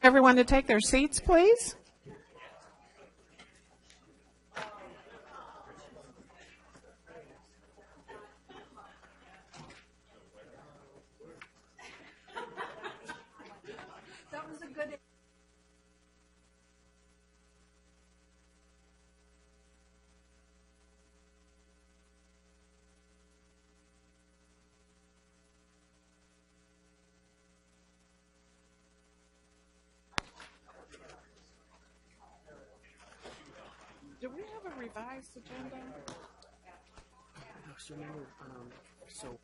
Everyone to take their seats, please. That was a good. Do we have a revised agenda? So remember, so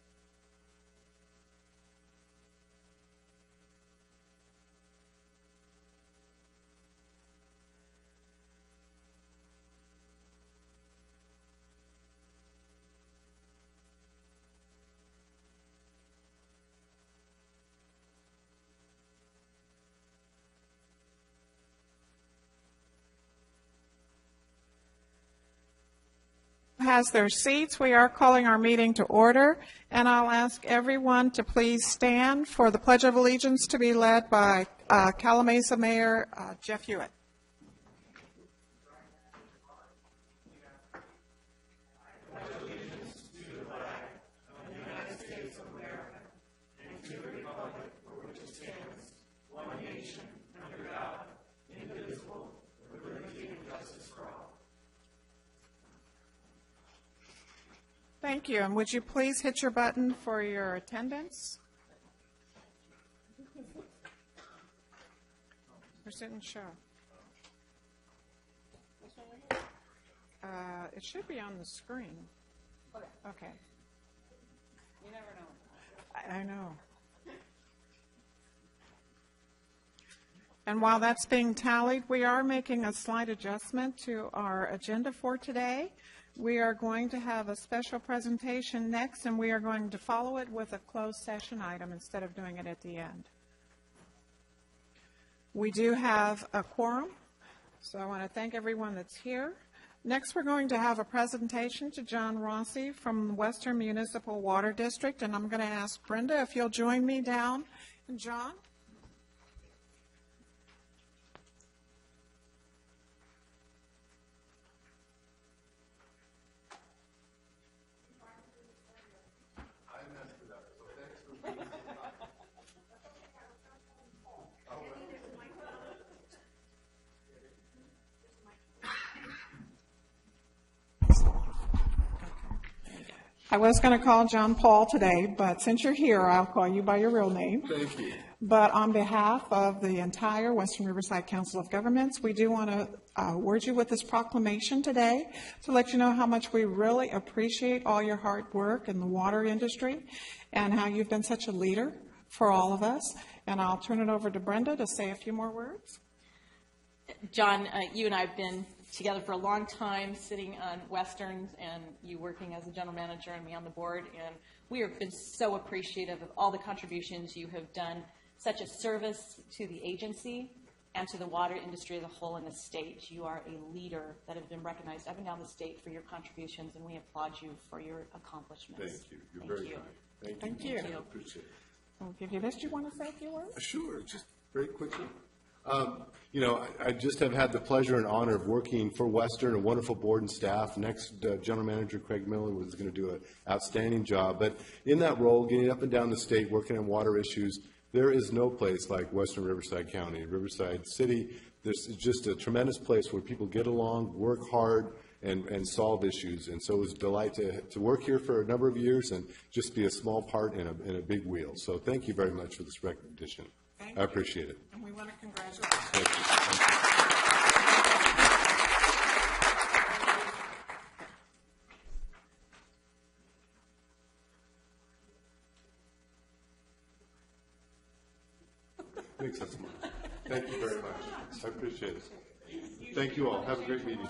Has their seats. We are calling our meeting to order, and I'll ask everyone to please stand for the Pledge of Allegiance to be led by Calamasa Mayor Jeff Hewitt. Thank you, and would you please hit your button for your attendance? It didn't show. It should be on the screen. Okay. You never know. I know. And while that's being tallied, we are making a slight adjustment to our agenda for today. We are going to have a special presentation next, and we are going to follow it with a closed session item instead of doing it at the end. We do have a quorum, so I want to thank everyone that's here. Next, we're going to have a presentation to John Rossi from the Western Municipal Water District, and I'm going to ask Brenda if you'll join me down. And John? I was going to call John Paul today, but since you're here, I'll call you by your real name. Thank you. But on behalf of the entire Western Riverside Council of Governments, we do want to word you with this proclamation today to let you know how much we really appreciate all your hard work in the water industry and how you've been such a leader for all of us. And I'll turn it over to Brenda to say a few more words. John, you and I have been together for a long time, sitting on Westerns, and you working as a general manager and me on the board, and we have been so appreciative of all the contributions you have done, such a service to the agency and to the water industry as a whole in the state. You are a leader that has been recognized up and down the state for your contributions, and we applaud you for your accomplishments. Thank you. You're very kind. Thank you. Thank you. I appreciate it. I'll give you this. Do you want to say a few words? Sure, just very quickly. You know, I just have had the pleasure and honor of working for Western, a wonderful board and staff. Next, General Manager Craig Miller was going to do an outstanding job. But in that role, getting up and down the state, working on water issues, there is no place like Western Riverside County. Riverside City, this is just a tremendous place where people get along, work hard, and solve issues. And so it was a delight to work here for a number of years and just be a small part in a big wheel. So thank you very much for this recognition. I appreciate it. And we want to congratulate you. Thank you. Makes us smile. Thank you very much. I appreciate it. Thank you all. Have a great meeting.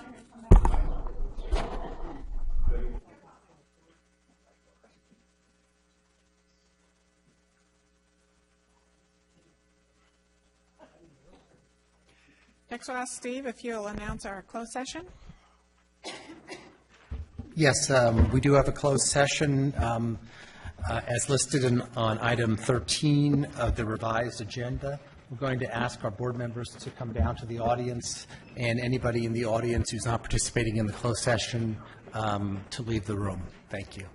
Next, I'll ask Steve if you'll announce our closed session. yes, we do have a closed session as listed on item 13 of the revised agenda. We're going to ask our board members to come down to the audience, and anybody in the audience who's not participating in the closed session to leave the room. Thank you.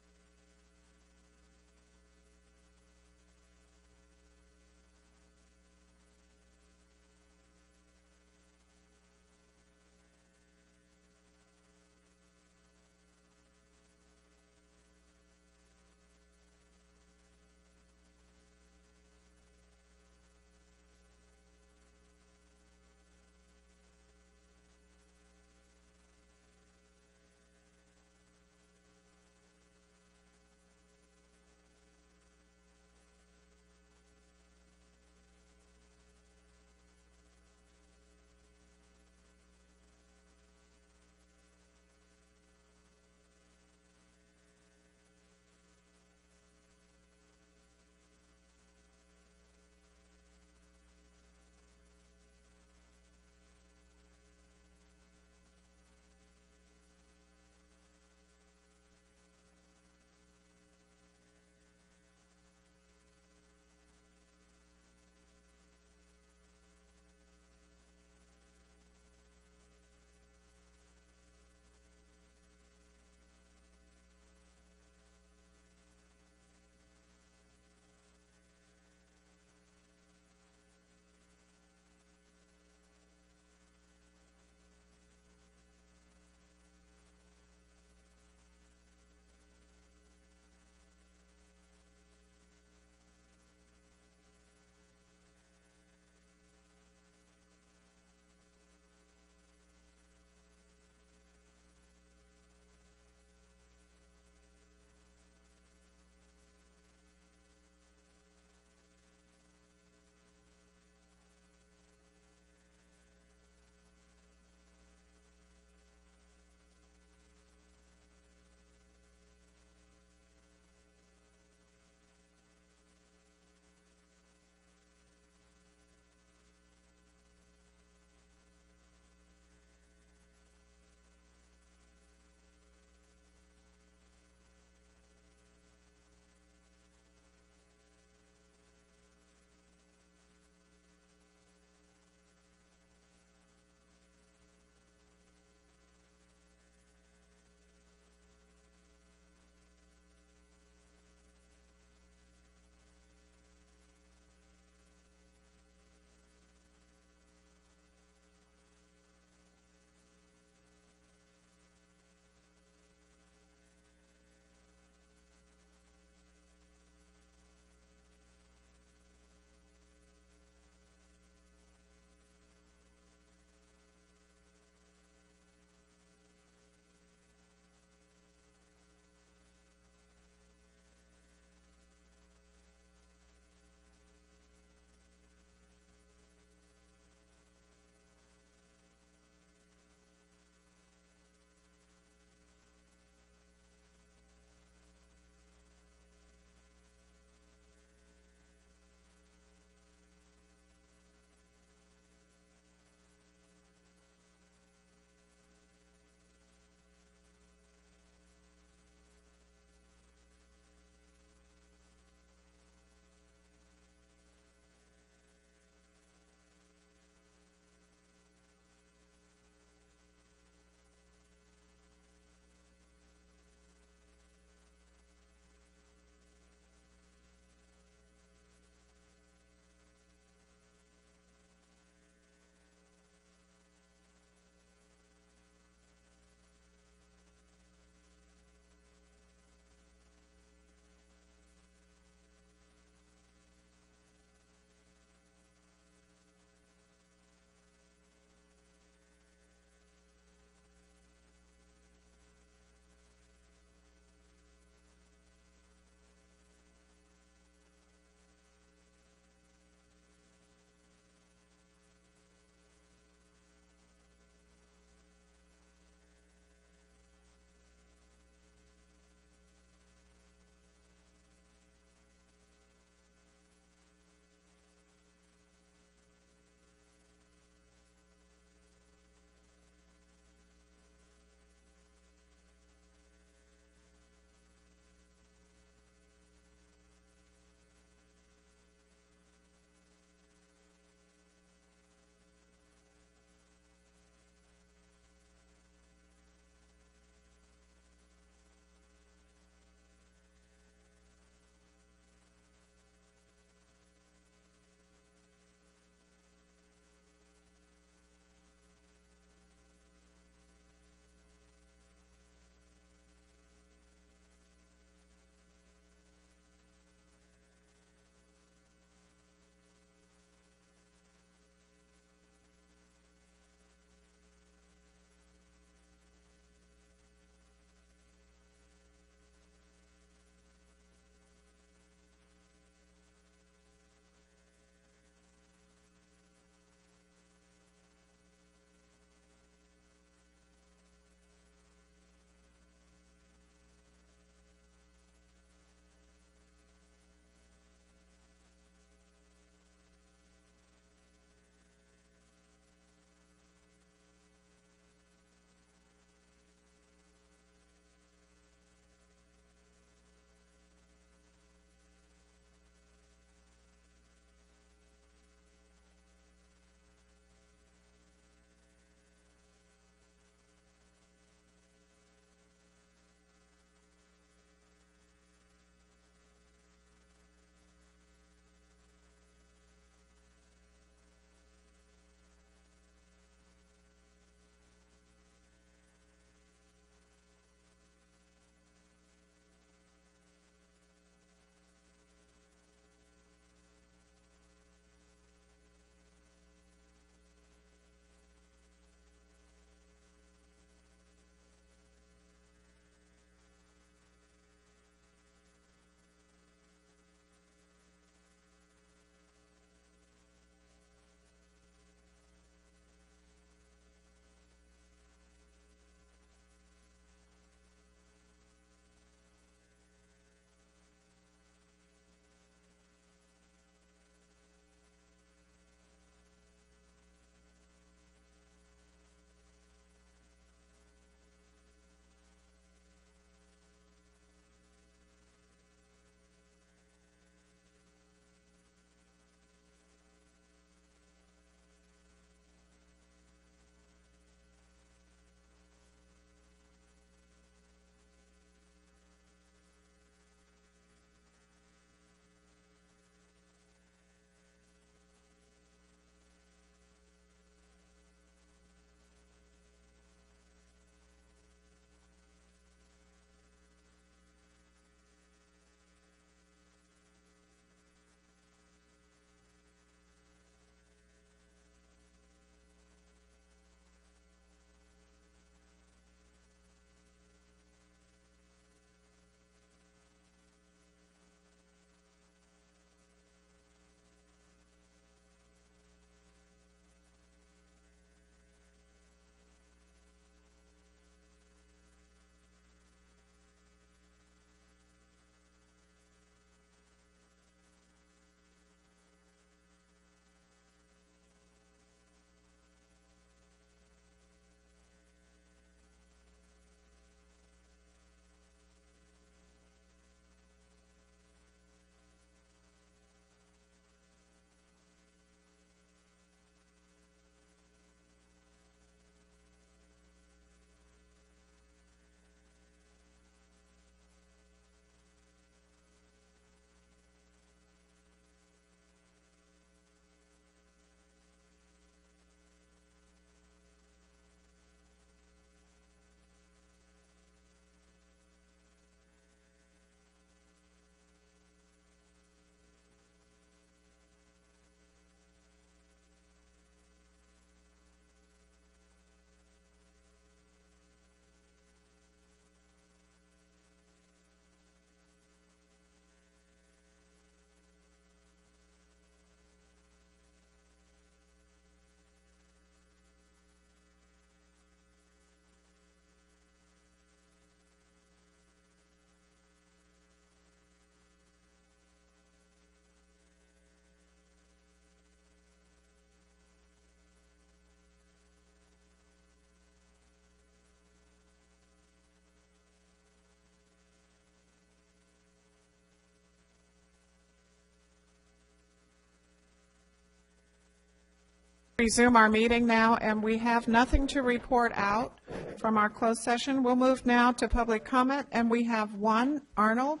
Resume our meeting now, and we have nothing to report out from our closed session. We'll move now to public comment, and we have one. Arnold?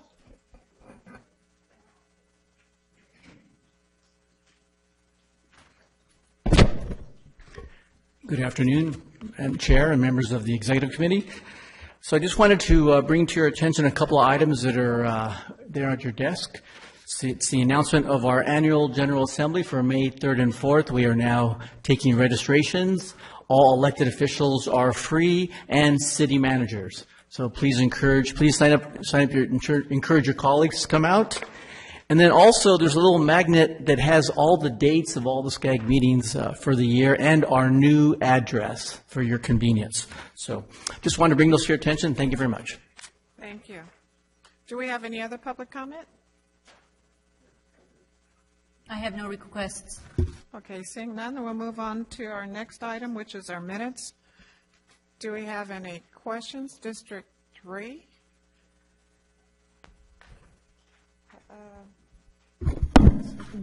Good afternoon, Madam Chair and members of the Executive Committee. So I just wanted to bring to your attention a couple of items that are there at your desk. It's the announcement of our annual General Assembly for May 3rd and 4th. We are now taking registrations. All elected officials are free, and city managers. So please sign up, encourage your colleagues to come out. And then also, there's a little magnet that has all the dates of all the SCAG meetings for the year and our new address for your convenience. So just wanted to bring those to your attention. Thank you very much. Thank you. Do we have any other public comment? I have no requests. Okay, seeing none, then we'll move on to our next item, which is our minutes. Do we have any questions? District 3?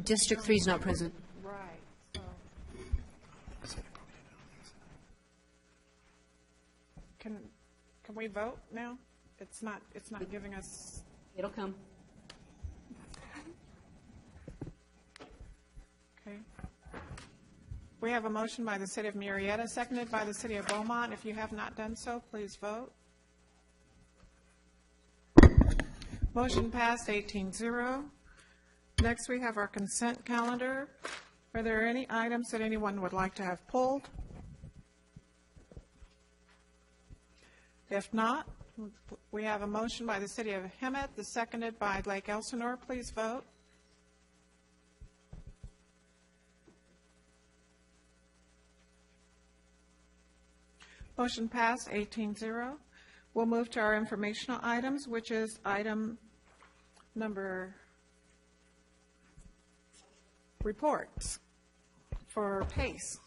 District 3 is not present. Right. Can we vote now? It's not giving us. It'll come. Okay. We have a motion by the City of Murrieta, seconded by the City of Beaumont. If you have not done so, please vote. Motion passed 18-0. Next, we have our consent calendar. Are there any items that anyone would like to have pulled? If not, we have a motion by the City of Hemet, seconded by Lake Elsinore. Please vote. Motion passed 18-0. We'll move to our informational items, which is item number reports for PACE.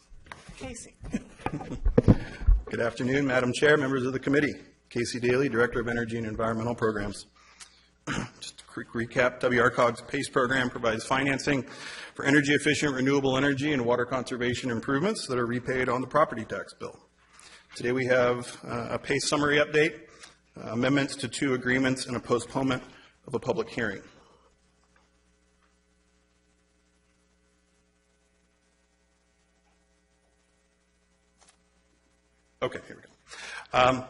Casey. Good afternoon, Madam Chair, members of the committee. Casey Daly, Director of Energy and Environmental Programs. Just a quick recap, WRCOG's PACE program provides financing for energy-efficient renewable energy and water conservation improvements that are repaid on the property tax bill. Today we have a PACE summary update, amendments to 2 agreements, and a postponement of a public hearing. Okay, here we go.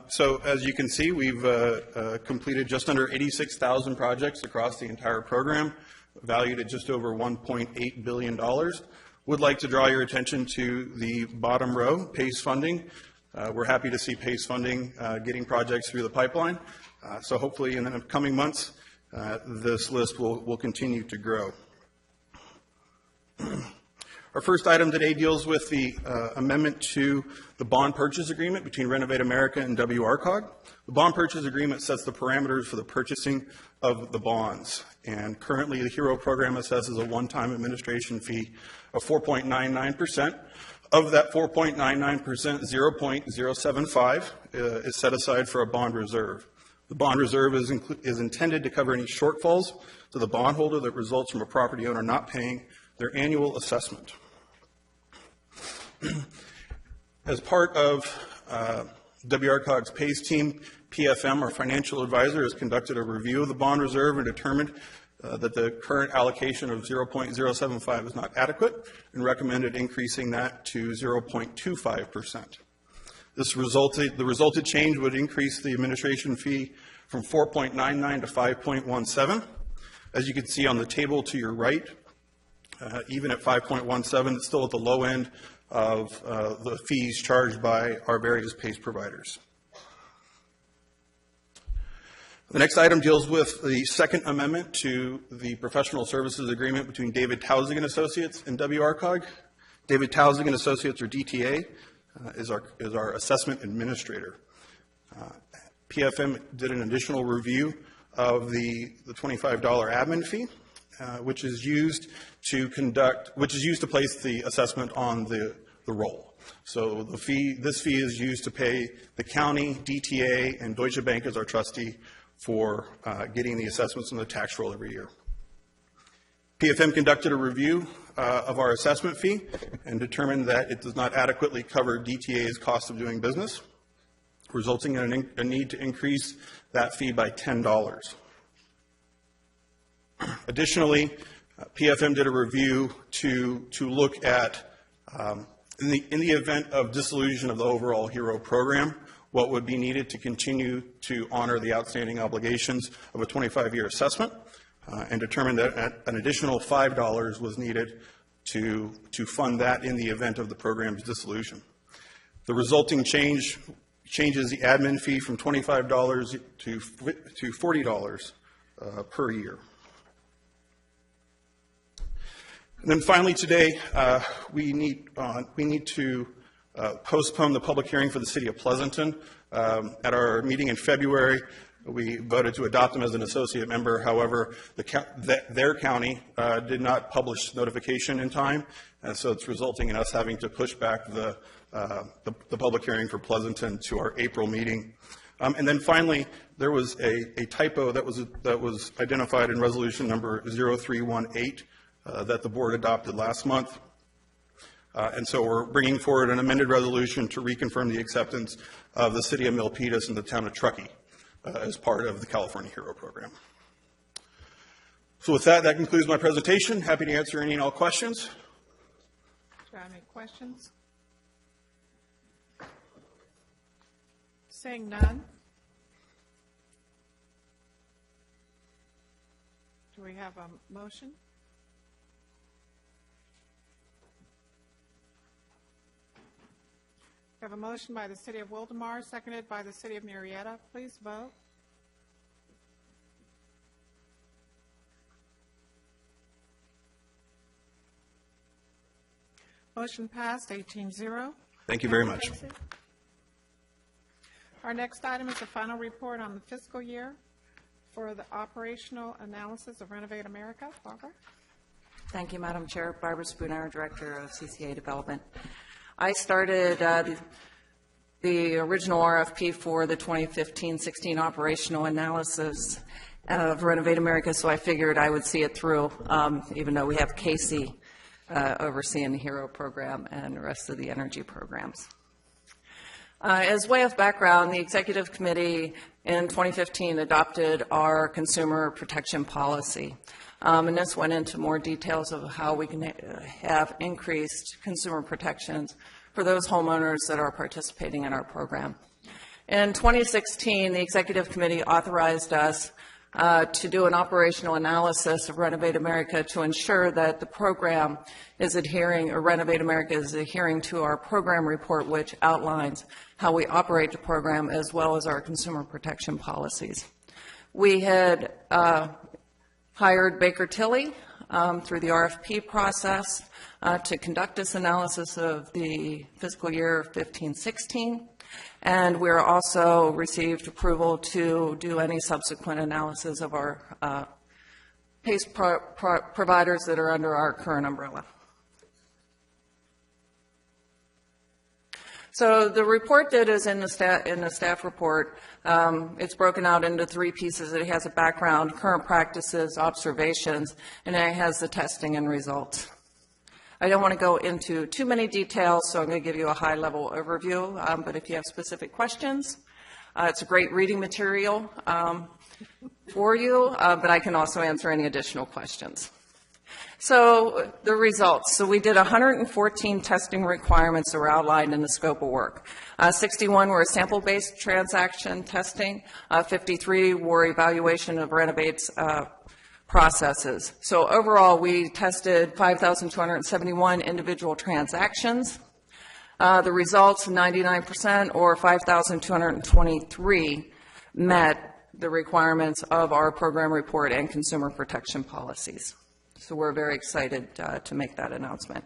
So as you can see, we've completed just under 86,000 projects across the entire program, valued at just over $1.8 billion. Would like to draw your attention to the bottom row, PACE funding. We're happy to see PACE funding getting projects through the pipeline. So hopefully in the coming months, this list will continue to grow. Our first item today deals with the amendment to the bond purchase agreement between Renovate America and WRCOG. The bond purchase agreement sets the parameters for the purchasing of the bonds. And currently, the HERO program assesses a one-time administration fee of 4.99%. Of that 4.99%, 0.075 is set aside for a bond reserve. The bond reserve is intended to cover any shortfalls to the bondholder that results from a property owner not paying their annual assessment. As part of WRCOG's PACE team, PFM, our financial advisor, has conducted a review of the bond reserve and determined that the current allocation of 0.075 is not adequate and recommended increasing that to 0.25%. The resulted change would increase the administration fee from 4.99 to 5.17. As you can see on the table to your right, even at 5.17, it's still at the low end of the fees charged by our various PACE providers. The next item deals with the second amendment to the professional services agreement between David Towsing and Associates and WRCOG. David Towsing and Associates, or DTA, is our assessment administrator. PFM did an additional review of the $25 admin fee, which is used to place the assessment on the roll. So this fee is used to pay the county, DTA, and Deutsche Bank as our trustee for getting the assessments on the tax roll every year. PFM conducted a review of our assessment fee and determined that it does not adequately cover DTA's cost of doing business, resulting in a need to increase that fee by $10. Additionally, PFM did a review to look at, in the event of dissolution of the overall HERO program, what would be needed to continue to honor the outstanding obligations of a 25-year assessment, and determined that an additional $5 was needed to fund that in the event of the program's dissolution. The resulting changes the admin fee from $25 to $40 per year. And then finally today, we need to postpone the public hearing for the City of Pleasanton. At our meeting in February, we voted to adopt them as an associate member. However, their county did not publish notification in time, and so it's resulting in us having to push back the public hearing for Pleasanton to our April meeting. And then finally, there was a typo that was identified in resolution number 0318 that the board adopted last month. And so we're bringing forward an amended resolution to reconfirm the acceptance of the City of Milpitas and the town of Truckee as part of the California HERO program. So with that, that concludes my presentation. Happy to answer any and all questions. Do I have any questions? Seeing none. Do we have a motion? We have a motion by the City of Wildomar, seconded by the City of Murrieta. Please vote. Motion passed, 18-0. Thank you very much. Our next item is the final report on the fiscal year for the operational analysis of Renovate America. Barbara? Thank you, Madam Chair. Barbara Spooner, Director of CCA Development. I started the original RFP for the 2015-16 operational analysis of Renovate America, so I figured I would see it through, even though we have Casey overseeing the HERO program and the rest of the energy programs. As way of background, the Executive Committee in 2015 adopted our consumer protection policy. And this went into more details of how we can have increased consumer protections for those homeowners that are participating in our program. In 2016, the Executive Committee authorized us to do an operational analysis of Renovate America to ensure that the program is adhering, or Renovate America is adhering to our program report, which outlines how we operate the program as well as our consumer protection policies. We had hired Baker Tilly through the RFP process to conduct this analysis of the fiscal year 15-16, and we're also received approval to do any subsequent analysis of our PACE providers that are under our current umbrella. So the report that is in the staff report, it's broken out into three pieces. It has a background, current practices, observations, and then it has the testing and results. I don't want to go into too many details, so I'm going to give you a high-level overview, but if you have specific questions, it's a great reading material for you, but I can also answer any additional questions. So the results. So we did 114 testing requirements that were outlined in the scope of work. 61 were sample-based transaction testing. 53 were evaluation of Renovate's processes. So overall, we tested 5,271 individual transactions. The results, 99% or 5,223 met the requirements of our program report and consumer protection policies. So we're very excited to make that announcement.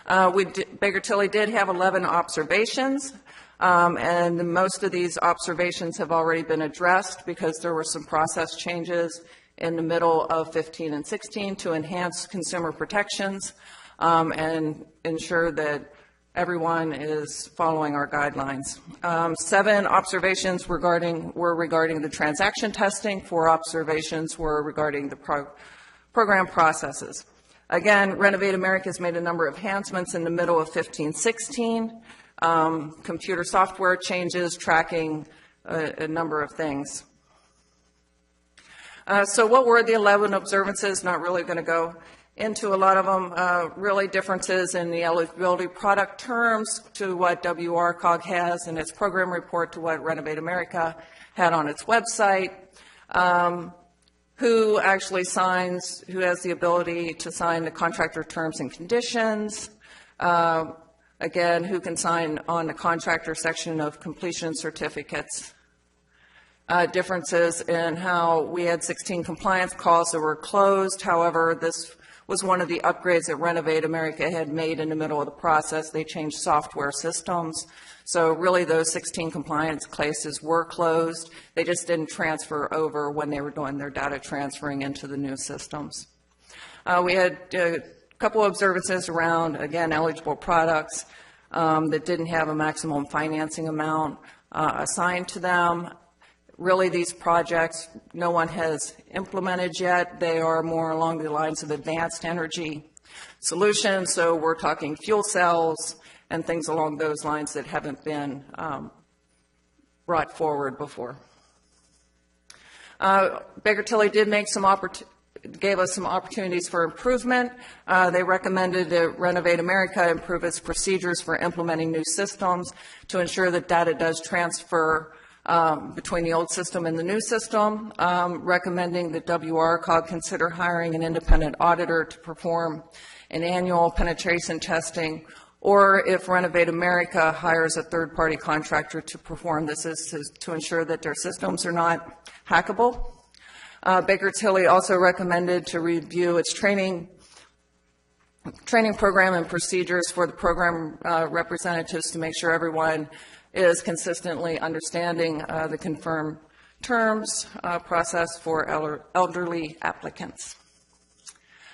Baker Tilly did have 11 observations, and most of these observations have already been addressed because there were some process changes in the middle of 15 and 16 to enhance consumer protections and ensure that everyone is following our guidelines. 7 observations were regarding the transaction testing. 4 observations were regarding the program processes. Again, Renovate America has made a number of enhancements in the middle of 15-16, computer software changes, tracking a number of things. So what were the 11 observances? Not really going to go into a lot of them. Really differences in the eligibility product terms to what WRCOG has in its program report to what Renovate America had on its website. Who actually signs, who has the ability to sign the contractor terms and conditions. Again, who can sign on the contractor section of completion certificates. Differences in how we had 16 compliance calls that were closed. However, this was one of the upgrades that Renovate America had made in the middle of the process. They changed software systems. So really those 16 compliance cases were closed. They just didn't transfer over when they were doing their data transferring into the new systems. We had a couple of observances around, again, eligible products that didn't have a maximum financing amount assigned to them. Really, these projects, no one has implemented yet. They are more along the lines of advanced energy solutions. So we're talking fuel cells and things along those lines that haven't been brought forward before. Baker Tilly did make gave us some opportunities for improvement. They recommended that Renovate America improve its procedures for implementing new systems to ensure that data does transfer between the old system and the new system, recommending that WRCOG consider hiring an independent auditor to perform an annual penetration testing, or if Renovate America hires a third-party contractor to perform this, is to ensure that their systems are not hackable. Baker Tilly also recommended to review its training program and procedures for the program representatives to make sure everyone is consistently understanding the confirmed terms process for elderly applicants.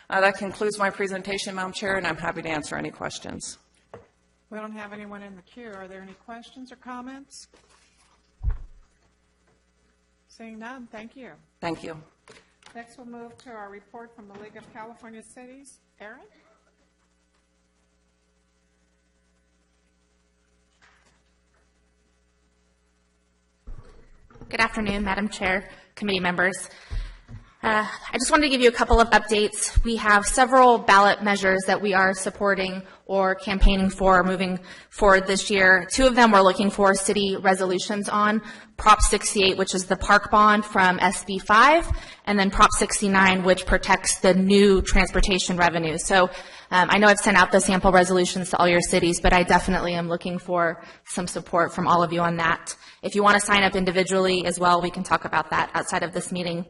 That concludes my presentation, Madam Chair, and I'm happy to answer any questions. We don't have anyone in the queue. Are there any questions or comments? Seeing none, thank you. Thank you. Next, we'll move to our report from the League of California Cities. Erin? Good afternoon, Madam Chair, committee members. I just wanted to give you a couple of updates. We have several ballot measures that we are supporting or campaigning for moving forward this year. Two of them we're looking for city resolutions on. Prop 68, which is the park bond from SB 5, and then Prop 69, which protects the new transportation revenue. So I know I've sent out the sample resolutions to all your cities, but I definitely am looking for some support from all of you on that. If you want to sign up individually as well, we can talk about that outside of this meeting.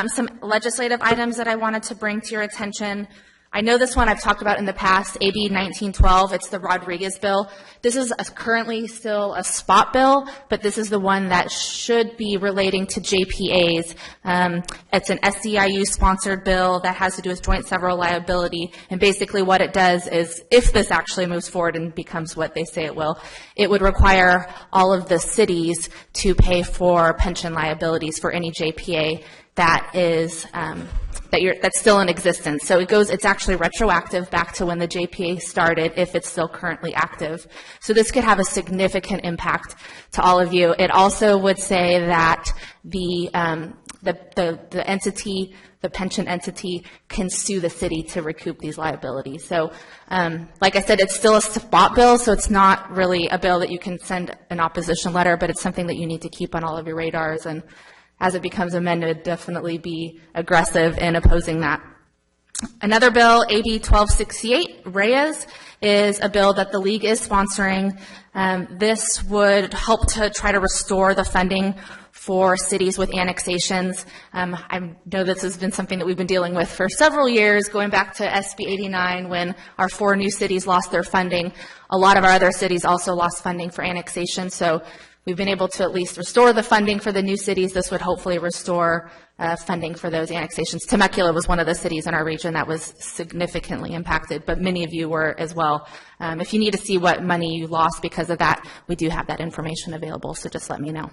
Some legislative items that I wanted to bring to your attention. I know this one I've talked about in the past, AB 1912. It's the Rodriguez bill. This is currently still a spot bill, but this is the one that should be relating to JPAs. It's an SEIU-sponsored bill that has to do with joint several liability. And basically what it does is, if this actually moves forward and becomes what they say it will, it would require all of the cities to pay for pension liabilities for any JPA that is that's still in existence. So it's actually retroactive back to when the JPA started, if it's still currently active. So this could have a significant impact to all of you. It also would say that the entity, the pension entity, can sue the city to recoup these liabilities. So, like I said, it's still a spot bill, so it's not really a bill that you can send an opposition letter, but it's something that you need to keep on all of your radars. And as it becomes amended, definitely be aggressive in opposing that. Another bill, AB 1268, Reyes, is a bill that the League is sponsoring. This would help to try to restore the funding for cities with annexations. I know this has been something that we've been dealing with for several years, going back to SB 89 when our 4 new cities lost their funding. A lot of our other cities also lost funding for annexation, so we've been able to at least restore the funding for the new cities. This would hopefully restore funding for those annexations. Temecula was one of the cities in our region that was significantly impacted, but many of you were as well. If you need to see what money you lost because of that, we do have that information available, so just let me know.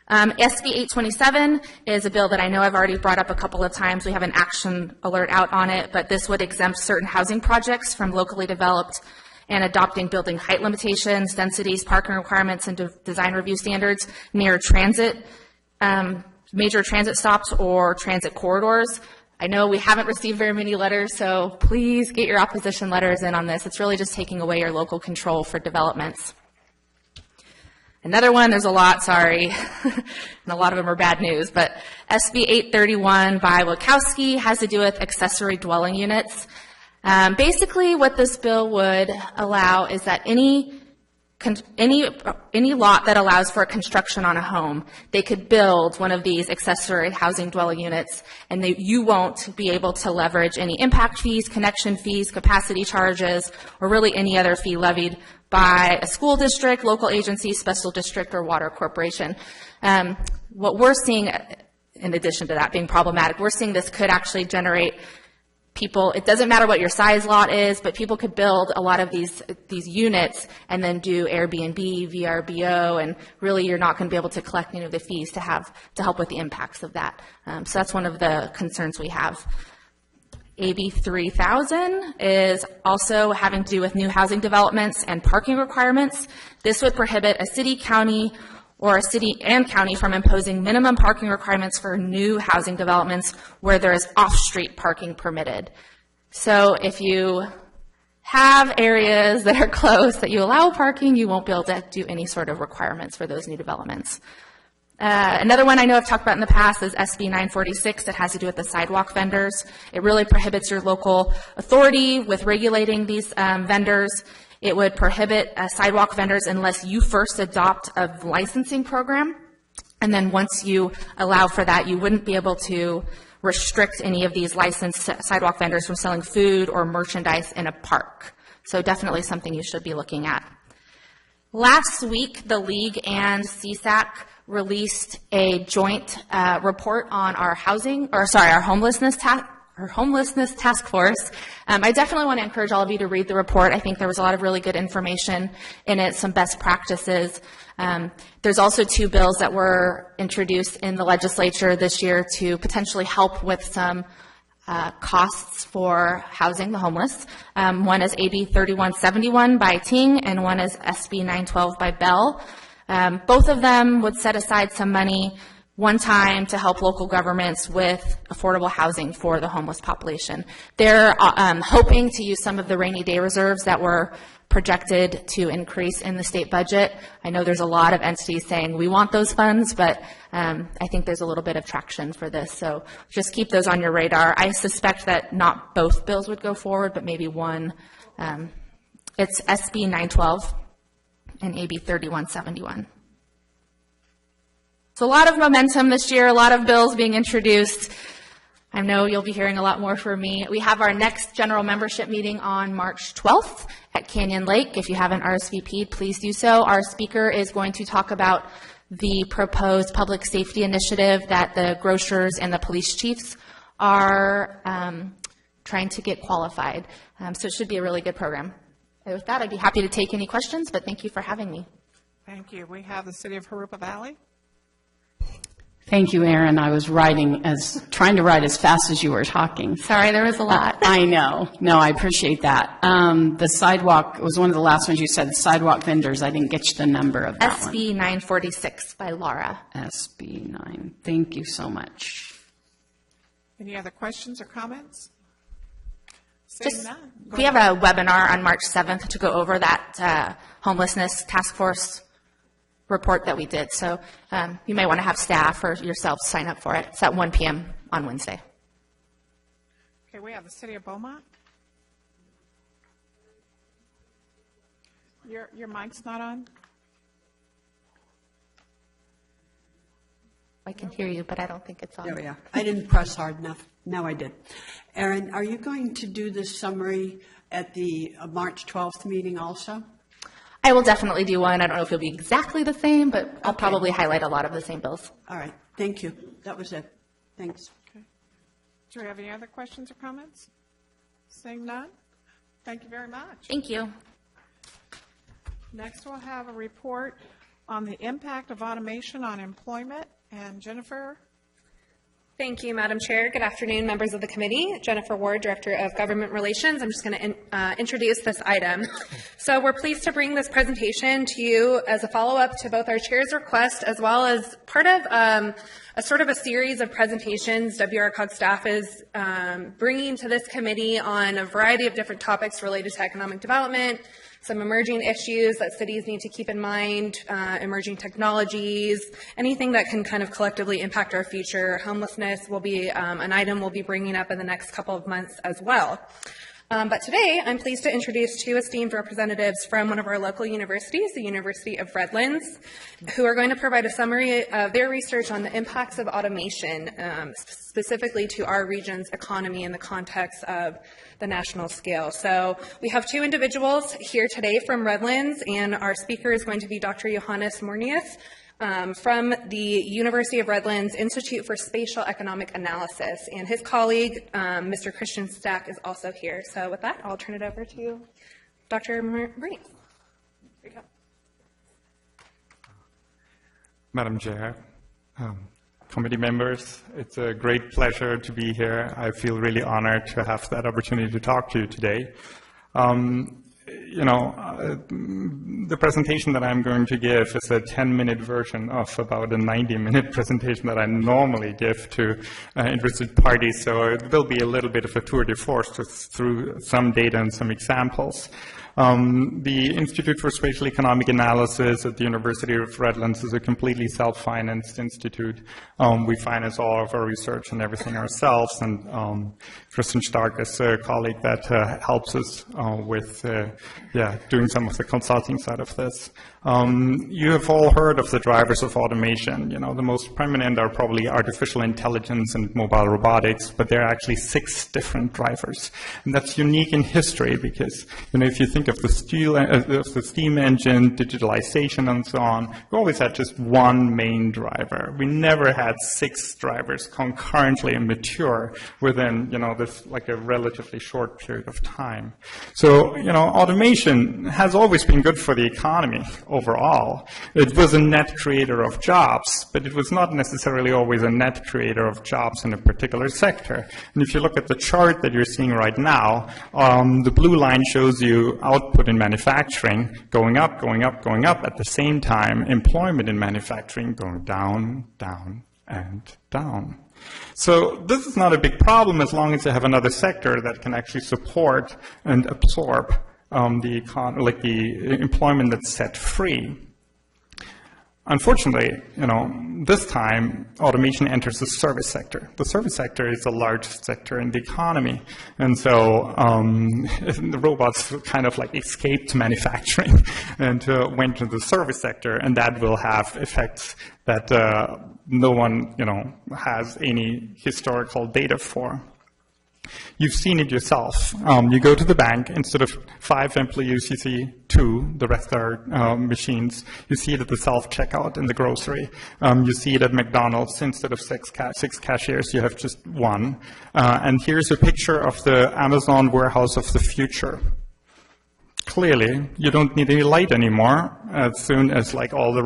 SB 827 is a bill that I know I've already brought up a couple of times. We have an action alert out on it, but this would exempt certain housing projects from locally developed and adopting building height limitations, densities, parking requirements, and design review standards near transit, major transit stops or transit corridors. I know we haven't received very many letters, so please get your opposition letters in on this. It's really just taking away your local control for developments. Another one, there's a lot, sorry, and a lot of them are bad news, but SB 831 by Wachowski has to do with accessory dwelling units. Basically, what this bill would allow is that any lot that allows for a construction on a home, they could build one of these accessory housing dwelling units, and you won't be able to leverage any impact fees, connection fees, capacity charges, or really any other fee levied by a school district, local agency, special district, or water corporation. What we're seeing, in addition to that being problematic, we're seeing this could actually generate people, it doesn't matter what your size lot is, but people could build a lot of these units and then do Airbnb, VRBO, and really you're not going to be able to collect any of the fees to help with the impacts of that. So that's one of the concerns we have. AB 3000 is also having to do with new housing developments and parking requirements. This would prohibit a city, county, or a city and county from imposing minimum parking requirements for new housing developments where there is off-street parking permitted. So if you have areas that are close that you allow parking, you won't be able to do any sort of requirements for those new developments. Another one I know I've talked about in the past is SB 946 that has to do with the sidewalk vendors. It really prohibits your local authority with regulating these vendors. It would prohibit sidewalk vendors unless you first adopt a licensing program. And then once you allow for that, you wouldn't be able to restrict any of these licensed sidewalk vendors from selling food or merchandise in a park. So definitely something you should be looking at. Last week, the League and CSAC released a joint report on our homelessness task force. I definitely want to encourage all of you to read the report. I think there was a lot of really good information in it, some best practices. There's also 2 bills that were introduced in the legislature this year to potentially help with some costs for housing the homeless. One is AB 3171 by Ting, and one is SB 912 by Bell. Both of them would set aside some money one time to help local governments with affordable housing for the homeless population. They're hoping to use some of the rainy day reserves that were projected to increase in the state budget. I know there's a lot of entities saying we want those funds, but I think there's a little bit of traction for this. So just keep those on your radar. I suspect that not both bills would go forward, but maybe one. It's SB 912 and AB 3171. So a lot of momentum this year, a lot of bills being introduced. I know you'll be hearing a lot more from me. We have our next general membership meeting on March 12th at Canyon Lake. If you haven't RSVP'd, please do so. Our speaker is going to talk about the proposed public safety initiative that the grocers and the police chiefs are trying to get qualified. So it should be a really good program. And with that, I'd be happy to take any questions, but thank you for having me. Thank you. We have the City of Harupa Valley. Thank you, Erin. I was trying to write as fast as you were talking. Sorry, there was a lot. I know. No, I appreciate that. The sidewalk was one of the last ones you said, the sidewalk vendors. I didn't get you the number of that one. SB 946 by Laura. SB 9. Thank you so much. Any other questions or comments? We have a webinar on March 7th to go over that homelessness task force report that we did. So you may want to have staff or yourself sign up for it. It's at 1 p.m. on Wednesday. Okay, we have the City of Beaumont. Your mic's not on? I can hear you, but I don't think it's on. There we are. I didn't press hard enough. Now I did. Erin, are you going to do this summary at the March 12th meeting also? I will definitely do one. I don't know if it'll be exactly the same, but I'll probably highlight a lot of the same bills. All right. Thank you. That was it. Thanks. Okay. Do we have any other questions or comments? Seeing none? Thank you very much. Thank you. Next, we'll have a report on the impact of automation on employment. And Jennifer? Thank you, Madam Chair. Good afternoon, members of the committee. Jennifer Ward, Director of Government Relations. I'm just going to introduce this item. So we're pleased to bring this presentation to you as a follow-up to both our chair's request as well as part of a sort of a series of presentations WRCOG staff is bringing to this committee on a variety of different topics related to economic development, some emerging issues that cities need to keep in mind, emerging technologies, anything that can kind of collectively impact our future. Homelessness will be an item we'll be bringing up in the next couple of months as well. But today, I'm pleased to introduce two esteemed representatives from one of our local universities, the University of Redlands, who are going to provide a summary of their research on the impacts of automation, specifically to our region's economy in the context of the national scale. So we have two individuals here today from Redlands, and our speaker is going to be Dr. Johannes Mornius, from the University of Redlands Institute for Spatial Economic Analysis, and his colleague, Mr. Christian Stack, is also here. So with that, I'll turn it over to Dr. Mornius. Here you go. Madam Chair, committee members, it's a great pleasure to be here. I feel really honored to have that opportunity to talk to you today. The presentation that I'm going to give is a 10-minute version of about a 90-minute presentation that I normally give to interested parties, so it will be a little bit of a tour de force through some data and some examples. The Institute for Spatial Economic Analysis at the University of Redlands is a completely self-financed institute. We finance all of our research and everything ourselves, and Christian Stark is a colleague that helps us with doing some of the consulting side of this. You have all heard of the drivers of automation. You know, the most prominent are probably artificial intelligence and mobile robotics, but there are actually 6 different drivers. And that's unique in history because, you know, if you think of the steam engine, digitalization, and so on, we always had just one main driver. We never had 6 drivers concurrently and mature within, you know, this like a relatively short period of time. So, you know, automation has always been good for the economy overall. It was a net creator of jobs, but it was not necessarily always a net creator of jobs in a particular sector. And if you look at the chart that you're seeing right now, the blue line shows you output in manufacturing going up, going up, going up. At the same time, employment in manufacturing going down, down, and down. So this is not a big problem as long as you have another sector that can actually support and absorb the employment that's set free. Unfortunately, you know, this time automation enters the service sector. The service sector is the largest sector in the economy, and so the robots kind of like escaped manufacturing and went to the service sector, and that will have effects that no one, you know, has any historical data for. You've seen it yourself. You go to the bank, instead of 5 employees, you see 2, the rest are machines. You see it at the self-checkout in the grocery. You see it at McDonald's, instead of 6 cashiers, you have just 1. And here's a picture of the Amazon warehouse of the future. Clearly, you don't need any light anymore as soon as like all the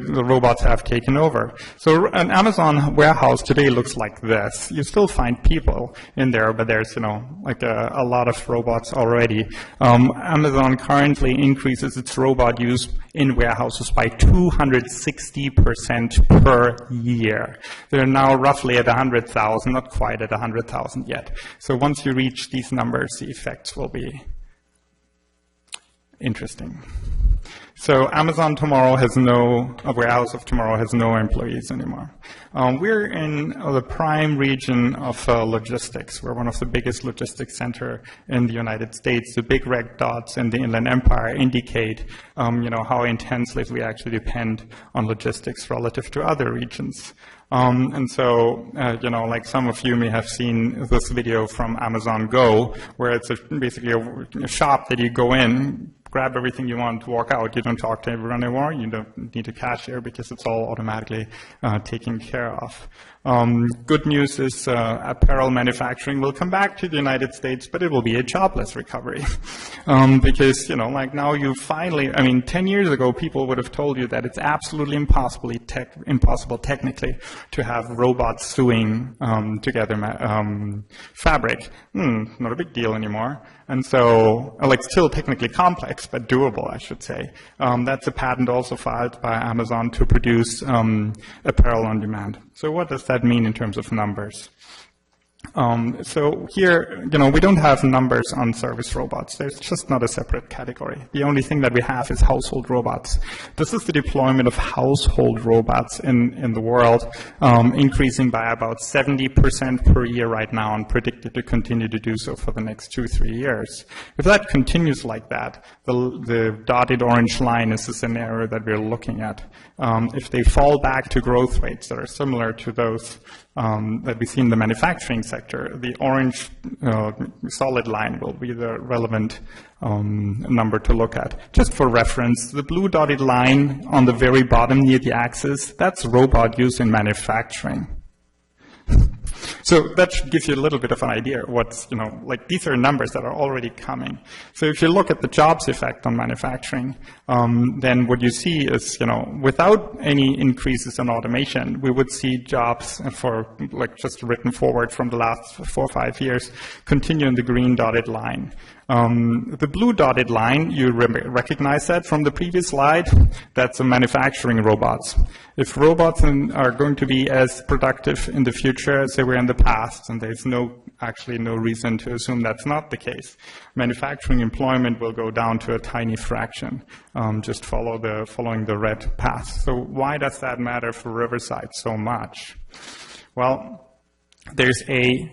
the robots have taken over. So an Amazon warehouse today looks like this. You still find people in there, but there's, you know, like a lot of robots already. Amazon currently increases its robot use in warehouses by 260% per year. They're now roughly at 100,000, not quite at 100,000 yet. So once you reach these numbers, the effects will be interesting. So Amazon tomorrow has a warehouse of tomorrow has no employees anymore. We're in the prime region of logistics. We're one of the biggest logistics center in the United States. The big red dots in the Inland Empire indicate, you know, how intensely we actually depend on logistics relative to other regions. And so, you know, like some of you may have seen this video from Amazon Go, where it's basically a shop that you go in, grab everything you want, walk out. You don't talk to everyone anymore. You don't need a cashier because it's all automatically taken care of. Good news is apparel manufacturing will come back to the United States, but it will be a jobless recovery. Because, like now you finally, 10 years ago, people would have told you that it's absolutely impossible technically to have robots sewing together fabric. Not a big deal anymore. And so, still technically complex, but doable, I should say. That's a patent also filed by Amazon to produce apparel on demand. So what does that mean in terms of numbers? So here, we don't have numbers on service robots. There's just not a separate category. The only thing that we have is household robots. This is the deployment of household robots in the world, increasing by about 70% per year right now and predicted to continue to do so for the next 2-3 years. If that continues like that, the dotted orange line is the scenario that we're looking at. If they fall back to growth rates that are similar to those that we see in the manufacturing sector, the orange solid line will be the relevant number to look at. Just for reference, the blue dotted line on the very bottom near the axis, that's robot use in manufacturing. So that should give you a little bit of an idea of what's, these are numbers that are already coming. So if you look at the jobs effect on manufacturing, then what you see is, without any increases in automation, we would see jobs for, just written forward from the last 4 or 5 years, continue in the green dotted line. The blue dotted line, you recognize that from the previous slide, that's the manufacturing robots. If robots are going to be as productive in the future as they were in the past, and there's actually no reason to assume that's not the case, manufacturing employment will go down to a tiny fraction, just following the red path. So why does that matter for Riverside so much? Well, there's a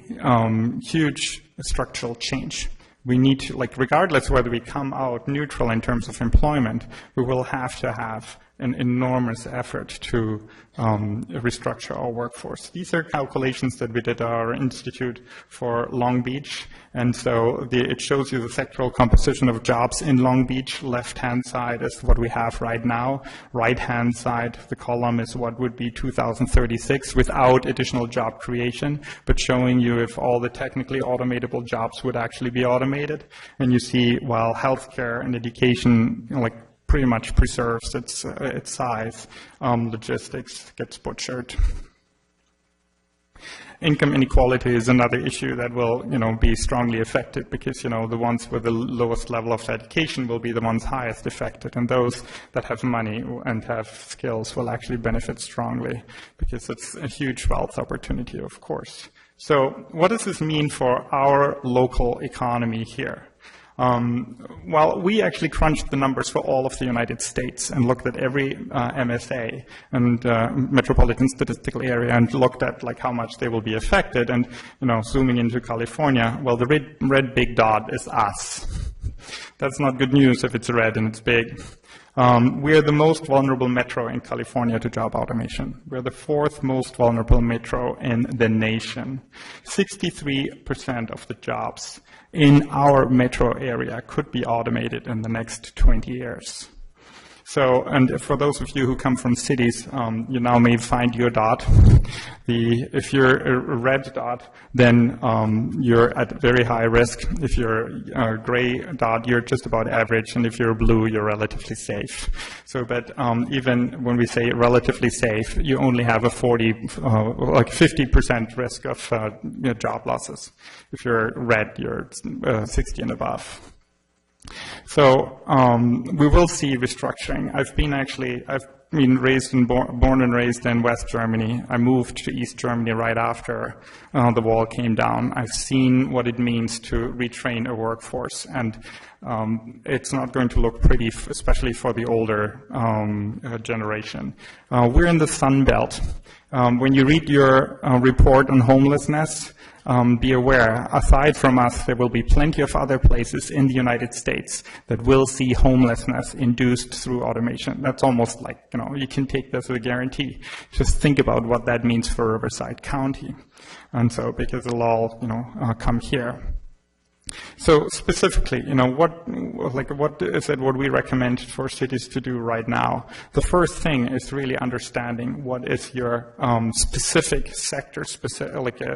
huge structural change. We need to, regardless whether we come out neutral in terms of employment, we will have to have an enormous effort to restructure our workforce. These are calculations that we did at our institute for Long Beach, and so it shows you the sectoral composition of jobs in Long Beach. Left-hand side is what we have right now. Right-hand side, the column is what would be 2036 without additional job creation, but showing you if all the technically automatable jobs would actually be automated. And you see, while healthcare and education, pretty much preserves its size, logistics gets butchered. Income inequality is another issue that will, be strongly affected because, the ones with the lowest level of education will be the ones highest affected, and those that have money and have skills will actually benefit strongly because it's a huge wealth opportunity, of course. So what does this mean for our local economy here? Well, we actually crunched the numbers for all of the United States and looked at every MSA and metropolitan statistical area and looked at how much they will be affected. And zooming into California, well, the red big dot is us. That's not good news if it's red and it's big. We're the most vulnerable metro in California to job automation. We're the 4th most vulnerable metro in the nation. 63% of the jobs in our metro area could be automated in the next 20 years. So, and for those of you who come from cities, you now may find your dot. If you're a red dot, then you're at very high risk. If you're a gray dot, you're just about average, and if you're blue, you're relatively safe. So, but even when we say relatively safe, you only have a 50% risk of job losses. If you're red, you're 60 and above. So we will see restructuring. I've been born and raised in West Germany. I moved to East Germany right after the wall came down. I've seen what it means to retrain a workforce, and it's not going to look pretty, especially for the older generation. We're in the Sun Belt. When you read your report on homelessness, be aware, aside from us, there will be plenty of other places in the United States that will see homelessness induced through automation. That's almost like, you can take this as a guarantee. Just think about what that means for Riverside County. And so, because it'll all, come here. So specifically, what is it what we recommend for cities to do right now? The first thing is really understanding what is your specific sector,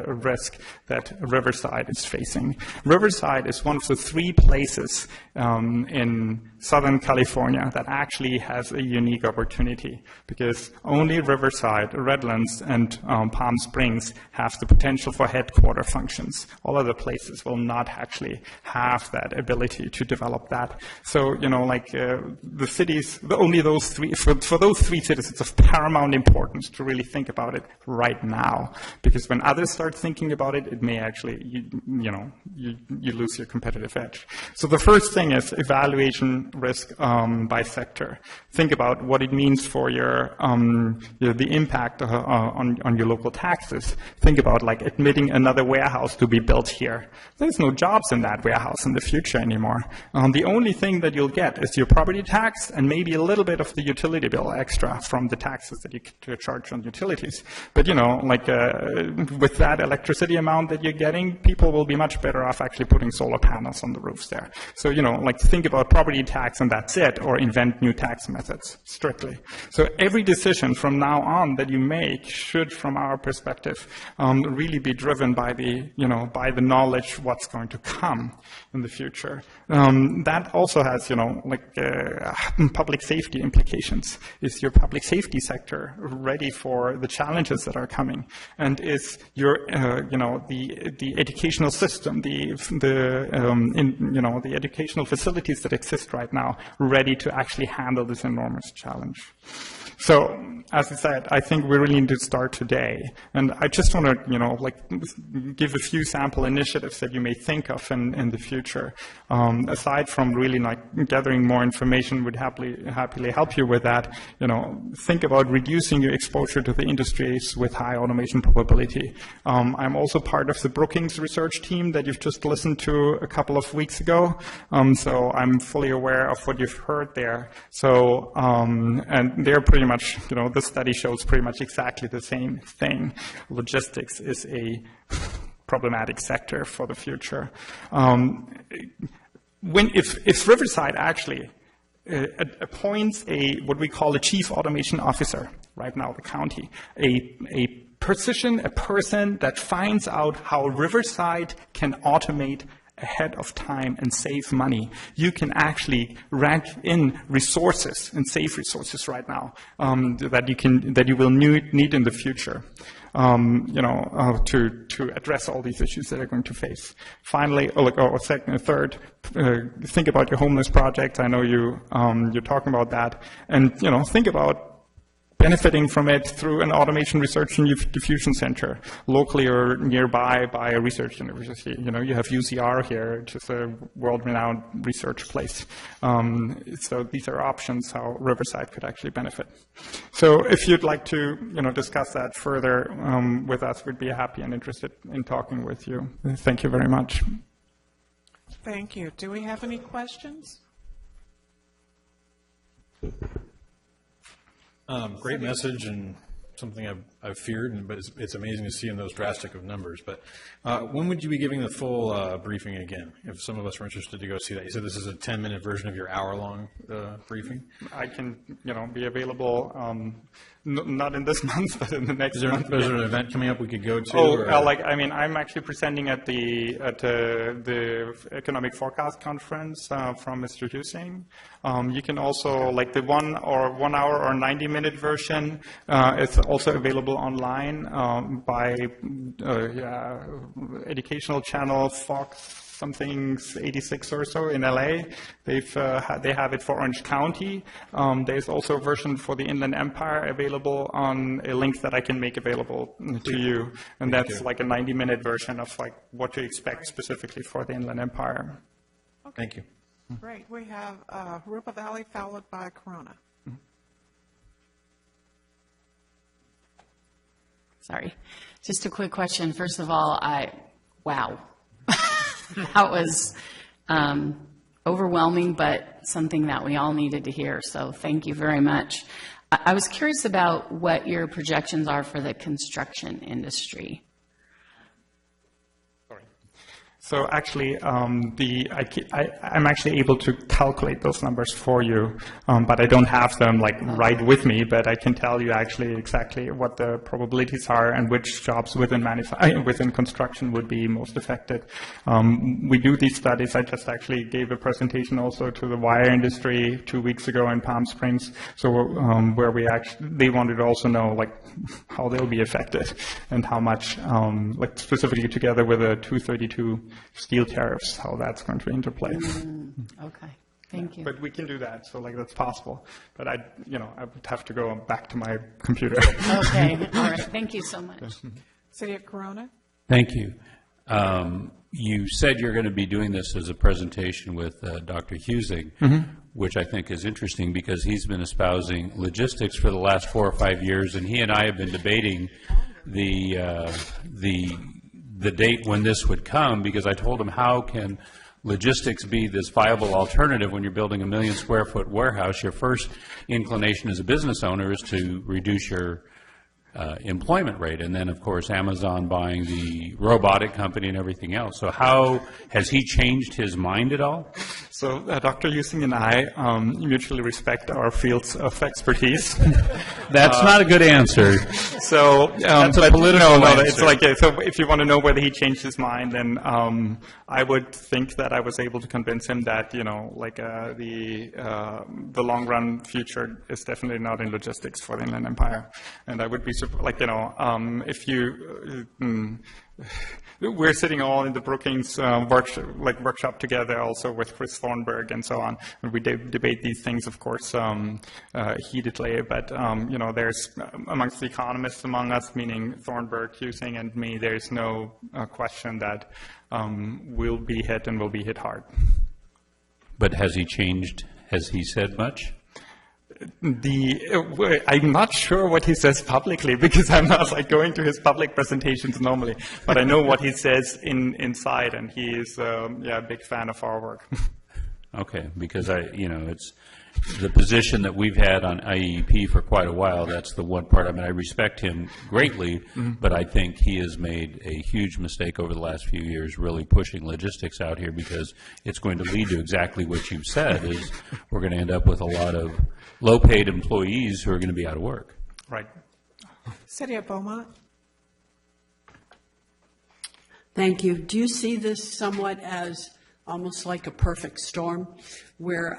risk that Riverside is facing. Riverside is one of the 3 places in Southern California that actually has a unique opportunity, because only Riverside, Redlands, and Palm Springs have the potential for headquarter functions. All other places will not actually have that ability to develop that. So, the cities, only those 3, for those 3 cities, it's of paramount importance to really think about it right now, because when others start thinking about it, it may actually, you lose your competitive edge. So the first thing is evaluation risk by sector. Think about what it means for the impact on your local taxes. Think about admitting another warehouse to be built here. There's no jobs in that warehouse in the future anymore. The only thing that you'll get is your property tax and maybe a little bit of the utility bill extra from the taxes that you charge on utilities. But with that electricity amount that you're getting, people will be much better off actually putting solar panels on the roofs there. So think about property tax and that's it, or invent new tax methods strictly. So every decision from now on that you make should, from our perspective, really be driven by the knowledge what's going to come in the future. That also has, public safety implications. Is your public safety sector ready for the challenges that are coming? And is your, the educational system, the educational facilities that exist right now ready to actually handle this enormous challenge? So, as I said, I think we really need to start today. And I just want to, give a few sample initiatives that you may think of in the future. Aside from really gathering more information, would happily help you with that. Think about reducing your exposure to the industries with high automation probability. I'm also part of the Brookings research team that you've just listened to a couple of weeks ago. So I'm fully aware of what you've heard there. So, and they're pretty much, this study shows pretty much exactly the same thing. Logistics is a problematic sector for the future. If Riverside actually appoints what we call a chief automation officer, right now the county, a person that finds out how Riverside can automate ahead of time and save money, you can actually rank in resources and save resources right now that you will need in the future. To address all these issues that are going to face. Finally, third, think about your homeless project. I know you're talking about that, and think about benefiting from it through an automation research and diffusion center, locally or nearby by a research university. You have UCR here, which is a world-renowned research place. So these are options how Riverside could actually benefit. So if you'd like to, discuss that further with us, we'd be happy and interested in talking with you. Thank you very much. Thank you. Do we have any questions? Great message, and something I've feared, but it's amazing to see in those drastic of numbers. But when would you be giving the full briefing again, if some of us were interested to go see that? You said this is a 10-minute version of your hour-long briefing? I can, be available, not in this month, but in the next month. Is there an event coming up we could go to? I'm actually presenting at the Economic Forecast Conference from Mr. Hussein. You can also, the 1 hour or 90-minute version, it's also available online by educational channel Fox something 86 or so in LA. They have it for Orange County. There's also a version for the Inland Empire available on a link that I can make available to you, and that's like a 90-minute version of what to expect specifically for the Inland Empire. Okay. Thank you. Great. We have Rupa Valley followed by Corona. Sorry. Just a quick question. First of all, wow. That was overwhelming, but something that we all needed to hear. So thank you very much. I was curious about what your projections are for the construction industry. So actually, I'm actually able to calculate those numbers for you, but I don't have them like right with me. But I can tell you actually exactly what the probabilities are and which jobs within within construction would be most affected. We do these studies. I just actually gave a presentation also to the wire industry 2 weeks ago in Palm Springs. So where they wanted to also know like how they'll be affected and how much, like specifically together with the 232 steel tariffs, how that's going to interplay. Okay, thank you. But we can do that, so like that's possible. But I would have to go back to my computer. Okay, all right, thank you so much. City of Corona? Thank you. You said you're going to be doing this as a presentation with Dr. Husing, which I think is interesting because he's been espousing logistics for the last 4 or 5 years, and he and I have been debating the date when this would come, because I told him, how can logistics be this viable alternative when you're building a 1 million square foot warehouse? Your first inclination as a business owner is to reduce your employment rate, and then of course Amazon buying the robotic company and everything else. So how has he changed his mind at all? So Dr. Husing and I mutually respect our fields of expertise. That's not a good answer. So that's a political answer. It's like, so if you want to know whether he changed his mind, then I would think that I was able to convince him that the long run future is definitely not in logistics for the Inland Empire, and I would be if you. We're sitting all in the Brookings workshop together, also with Chris Thornburg and so on. And we debate these things, of course, heatedly. But there's amongst the economists among us, meaning Thornburg, Husing, and me, there's no question that we'll be hit and we'll be hit hard. But has he changed? Has he said much? I'm not sure what he says publicly because I'm not going to his public presentations normally, but I know what he says inside, and he is a big fan of our work. Okay, because it's the position that we've had on IEP for quite a while. That's the one part. I mean, I respect him greatly, but I think he has made a huge mistake over the last few years, really pushing logistics out here, because it's going to lead to exactly what you've said, is we're going to end up with a lot of low-paid employees who are going to be out of work. Right. City of Beaumont? Thank you. Do you see this somewhat as almost like a perfect storm? We're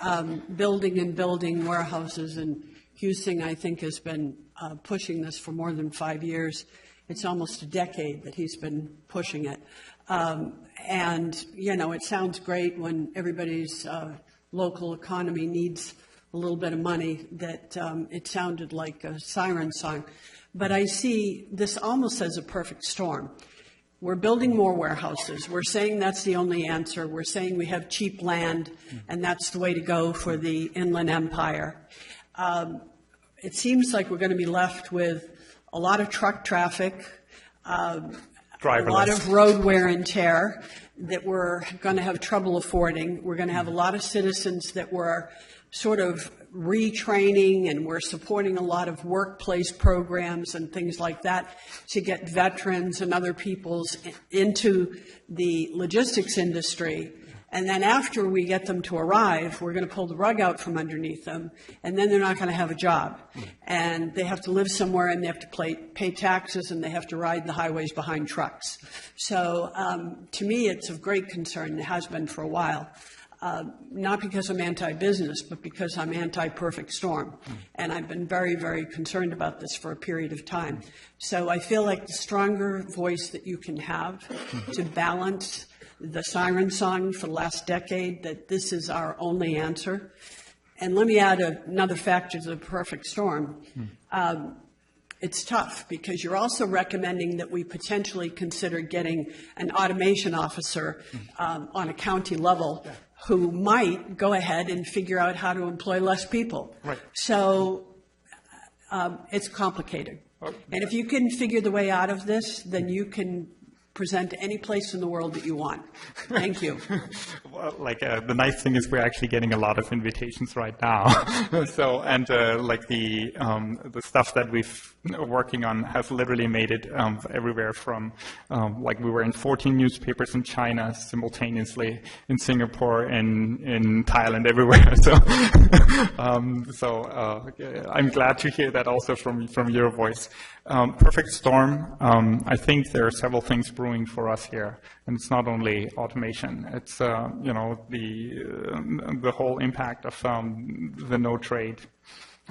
building and building warehouses, and Husing, I think, has been pushing this for more than 5 years. It's almost a decade that he's been pushing it. And, it sounds great when everybody's local economy needs a little bit of money, that it sounded like a siren song. But I see this almost as a perfect storm. We're building more warehouses. We're saying that's the only answer. We're saying we have cheap land, and that's the way to go for the Inland Empire. It seems like we're going to be left with a lot of truck traffic, a lot of road wear and tear that we're going to have trouble affording. We're going to have a lot of citizens that we're sort of retraining, and we're supporting a lot of workplace programs and things like that to get veterans and other peoples into the logistics industry. And then after we get them to arrive, we're going to pull the rug out from underneath them, and then they're not going to have a job. And they have to live somewhere, and they have to pay taxes, and they have to ride the highways behind trucks. So to me, it's of great concern. It has been for a while. Not because I'm anti-business, but because I'm anti-perfect storm. And I've been very, very concerned about this for a period of time. So I feel like the stronger voice that you can have to balance the siren song for the last decade, that this is our only answer. And let me add another factor to the perfect storm. It's tough because you're also recommending that we potentially consider getting an automation officer on a county level who might go ahead and figure out how to employ less people. Right. So it's complicated. And if you can figure the way out of this, then you can present any place in the world that you want. Thank you. Well, the nice thing is we're actually getting a lot of invitations right now. So, and the stuff that we've working on has literally made it everywhere from, we were in 14 newspapers in China simultaneously, in Singapore, in Thailand, everywhere. So, I'm glad to hear that also from your voice. Perfect storm. I think there are several things brewing for us here, and it's not only automation. It's the whole impact of the no trade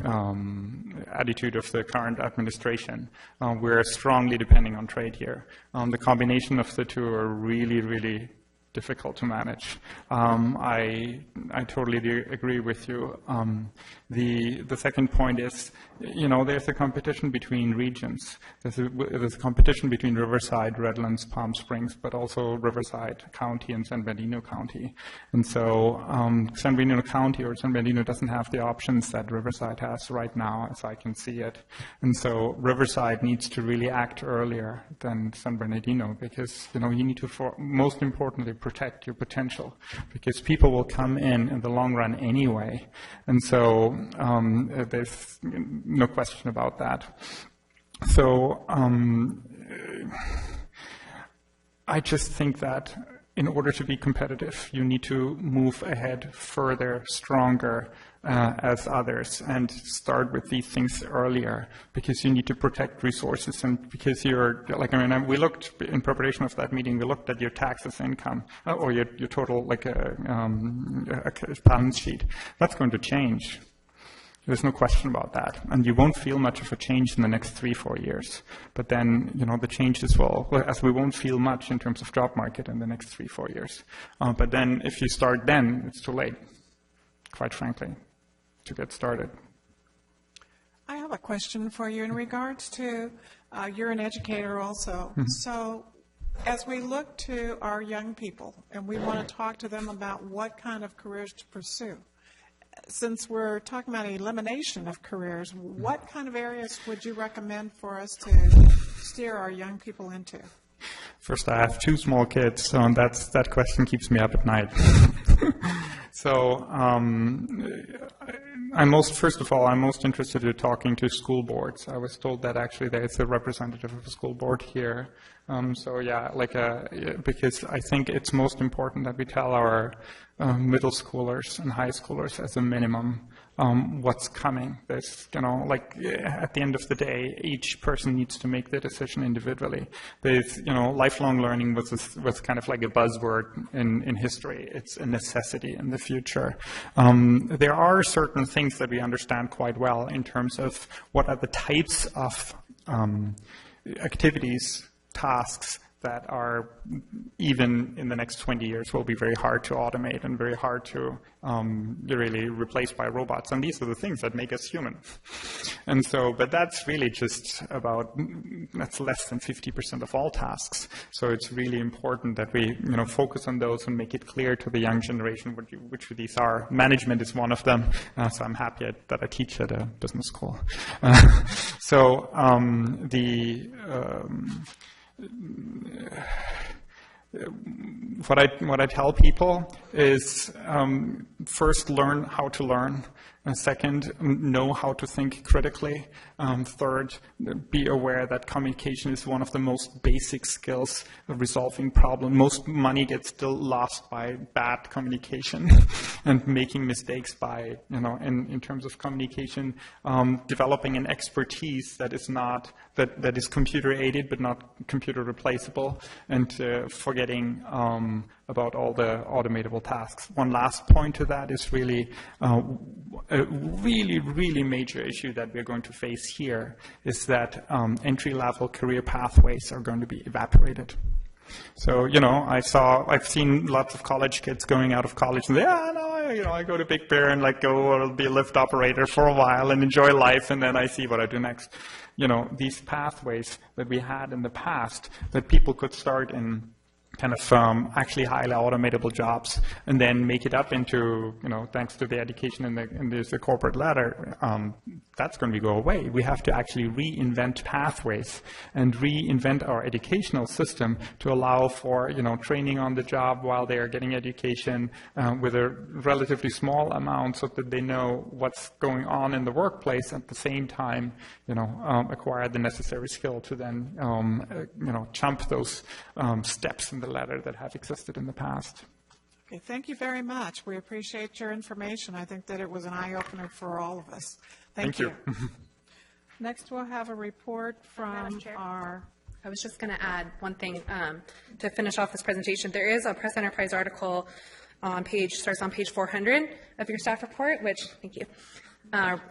attitude of the current administration. We're strongly depending on trade here. The combination of the two are really, really difficult to manage. I totally agree with you. The second point is, there's a competition between regions. There's a competition between Riverside, Redlands, Palm Springs, but also Riverside County and San Bernardino County. And so San Bernardino County or San Bernardino doesn't have the options that Riverside has right now, as I can see it. And so Riverside needs to really act earlier than San Bernardino, because you need to, most importantly, protect your potential, because people will come in the long run anyway. And so there's no question about that. So I just think that in order to be competitive, you need to move ahead further, stronger as others, and start with these things earlier, because you need to protect resources, and because we looked in preparation of that meeting, we looked at your taxes income or your total balance sheet. That's going to change. There's no question about that. And you won't feel much of a change in the next 3-4 years. But then, the changes will, as we won't feel much in terms of job market in the next 3-4 years. But then if you start then, it's too late, quite frankly, to get started. I have a question for you in regards to, you're an educator also. Mm-hmm. So as we look to our young people and we want to talk to them about what kind of careers to pursue, since we're talking about elimination of careers, what kind of areas would you recommend for us to steer our young people into? First, I have 2 small kids, so that question keeps me up at night. So I'm most interested in talking to school boards. I was told that actually there's a representative of a school board here. Because I think it's most important that we tell our middle schoolers and high schoolers as a minimum what's coming. There's, at the end of the day, each person needs to make the decision individually. There's, lifelong learning was kind of like a buzzword in history. It's a necessity in the future. There are certain things that we understand quite well in terms of what are the types of activities, tasks that are, even in the next 20 years, will be very hard to automate and very hard to really replace by robots. And these are the things that make us human. And so, but that's really just that's less than 50% of all tasks. So it's really important that we, focus on those and make it clear to the young generation which of these are. Management is one of them. So I'm happy that I teach at a business school. What I tell people is first, learn how to learn. Second, know how to think critically. Third, be aware that communication is one of the most basic skills of resolving problems. Most money gets still lost by bad communication and making mistakes by, in terms of communication, developing an expertise that is computer aided but not computer replaceable, and forgetting about all the automatable tasks. One last point to that is really a really, really major issue that we're going to face here is that entry-level career pathways are going to be evaporated. So, I've seen lots of college kids going out of college and I go to Big Bear and go be a lift operator for a while and enjoy life, and then I see what I do next. These pathways that we had in the past that people could start in kind of actually highly automatable jobs, and then make it up into, thanks to the education and there's the corporate ladder, that's going to go away. We have to actually reinvent pathways and reinvent our educational system to allow for, training on the job while they are getting education with a relatively small amount so that they know what's going on in the workplace at the same time, acquire the necessary skill to then, jump those steps in the ladder that have existed in the past. Okay, thank you very much. We appreciate your information. I think that it was an eye-opener for all of us. Thank you. Next, we'll have a report from our... I was just going to add one thing to finish off this presentation. There is a Press Enterprise article starts on page 400 of your staff report, which, thank you,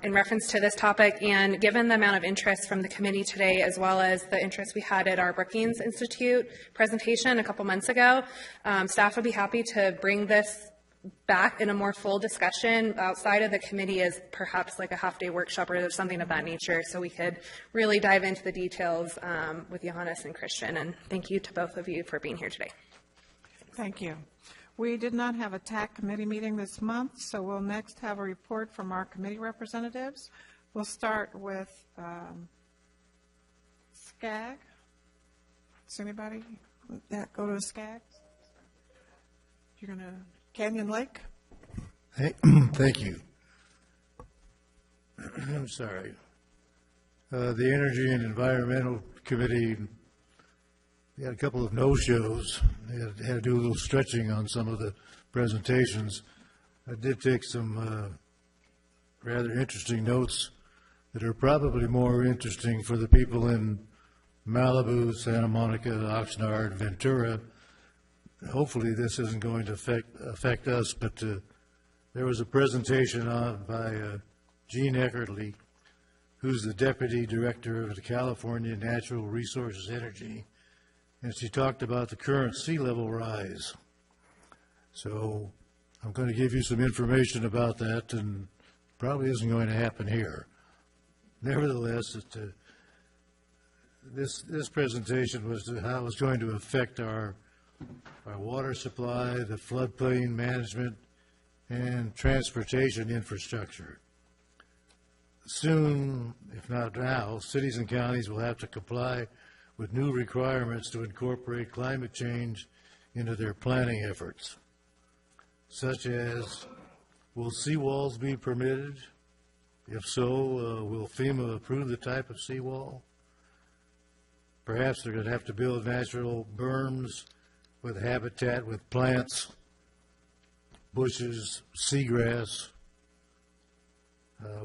in reference to this topic. And given the amount of interest from the committee today, as well as the interest we had at our Brookings Institute presentation a couple months ago, staff would be happy to bring this back in a more full discussion outside of the committee as perhaps like a half-day workshop or something of that nature, so we could really dive into the details with Johannes and Christian. And thank you to both of you for being here today. Thank you. We did not have a TAC committee meeting this month, so we'll next have a report from our committee representatives. We'll start with SCAG. Does anybody go to a SCAG? You're going to Canyon Lake? Hey, thank you. I'm sorry. The Energy and Environmental Committee had a couple of no-shows. They had to do a little stretching on some of the presentations. I did take some rather interesting notes that are probably more interesting for the people in Malibu, Santa Monica, Oxnard, Ventura. Hopefully this isn't going to affect us, but there was a presentation by Jean Eckerly, who's the Deputy Director of the California Natural Resources Energy, and she talked about the current sea level rise. So I'm going to give you some information about that, and probably isn't going to happen here. Nevertheless, this presentation was how it was going to affect our water supply, the floodplain management, and transportation infrastructure. Soon, if not now, cities and counties will have to comply with new requirements to incorporate climate change into their planning efforts, such as, will seawalls be permitted? If so, will FEMA approve the type of seawall? Perhaps they're going to have to build natural berms with habitat, with plants, bushes, seagrass.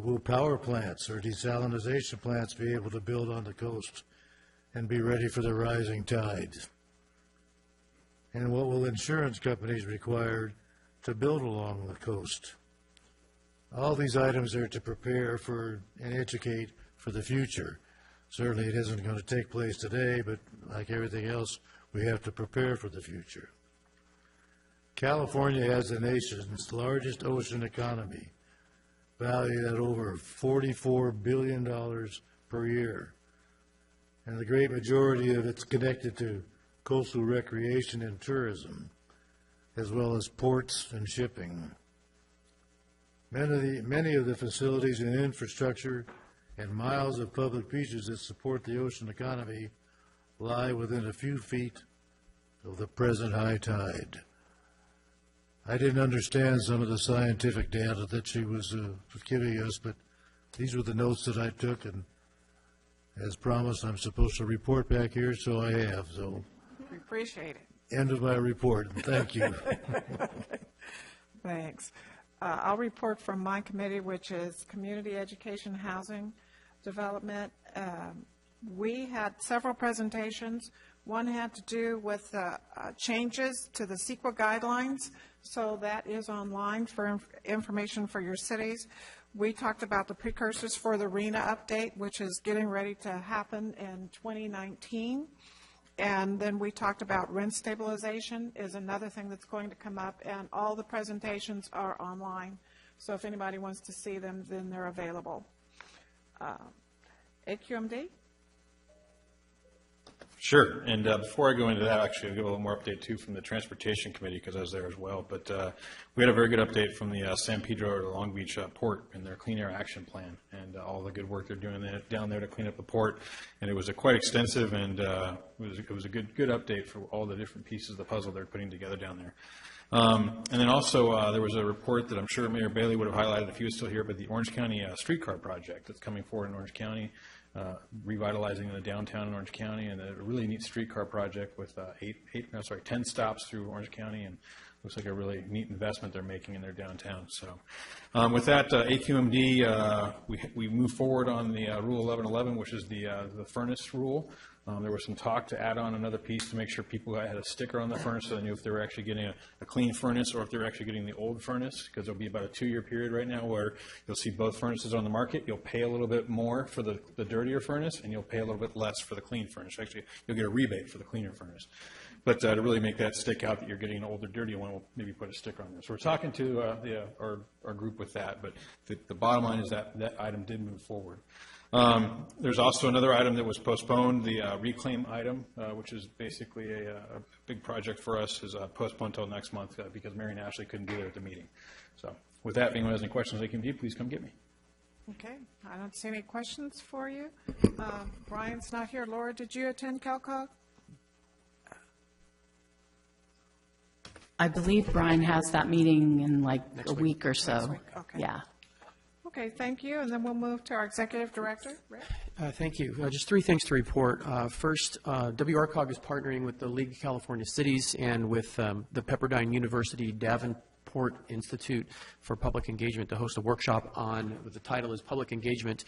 Will power plants or desalinization plants be able to build on the coast and be ready for the rising tide? And what will insurance companies require to build along the coast? All these items are to prepare for and educate for the future. Certainly it isn't going to take place today, but like everything else, we have to prepare for the future. California has the nation's largest ocean economy, valued at over $44 billion per year. And the great majority of it's connected to coastal recreation and tourism, as well as ports and shipping. Many of the facilities and infrastructure and miles of public beaches that support the ocean economy lie within a few feet of the present high tide. I didn't understand some of the scientific data that she was giving us, but these were the notes that I took, and as promised, I'm supposed to report back here, so I have. So We appreciate it. End of my report. Thank you. Thanks. I'll report from my committee, which is Community Education, Housing Development. We had several presentations. One had to do with changes to the CEQA guidelines, so that is online for information for your cities. We talked about the precursors for the RENA update, which is getting ready to happen in 2019. And then we talked about rent stabilization is another thing that's going to come up, and all the presentations are online. So if anybody wants to see them, then they're available. AQMD? Sure. And before I go into that, actually, I'll give a little more update too from the Transportation Committee because I was there as well. But we had a very good update from the San Pedro to Long Beach port and their Clean Air Action Plan and all the good work they're doing down there to clean up the port. And it was quite extensive, and it was a good update for all the different pieces of the puzzle they're putting together down there. And then also there was a report that I'm sure Mayor Bailey would have highlighted if he was still here, but the Orange County streetcar project that's coming forward in Orange County. Revitalizing the downtown in Orange County, and a really neat streetcar project with 10 stops through Orange County, and looks like a really neat investment they're making in their downtown. So with that, AQMD, we move forward on the Rule 1111, which is the furnace rule. There was some talk to add on another piece to make sure people had a sticker on the furnace so they knew if they were actually getting a clean furnace or if they were actually getting the old furnace, because there'll be about a 2-year period right now where you'll see both furnaces on the market. You'll pay a little bit more for the dirtier furnace, and you'll pay a little bit less for the clean furnace. Actually, you'll get a rebate for the cleaner furnace. But to really make that stick out that you're getting an older, dirtier one, we'll maybe put a sticker on there. So we're talking to our group with that, but the bottom line is that item did move forward. There's also another item that was postponed, the reclaim item, which is basically a big project for us, is postponed until next month because Mary and Ashley couldn't be there at the meeting. So with that, if anyone has any questions they can do, please come get me. Okay, I don't see any questions for you. Brian's not here. Laura, did you attend CalCog? I believe Brian has that meeting in like a week or so. Next week, okay. Yeah. Okay, thank you. And then we'll move to our Executive Director. Rick? Thank you. Just 3 things to report. First, WRCOG is partnering with the League of California Cities and with the Pepperdine University Davenport Institute for Public Engagement to host a workshop on, the title is Public Engagement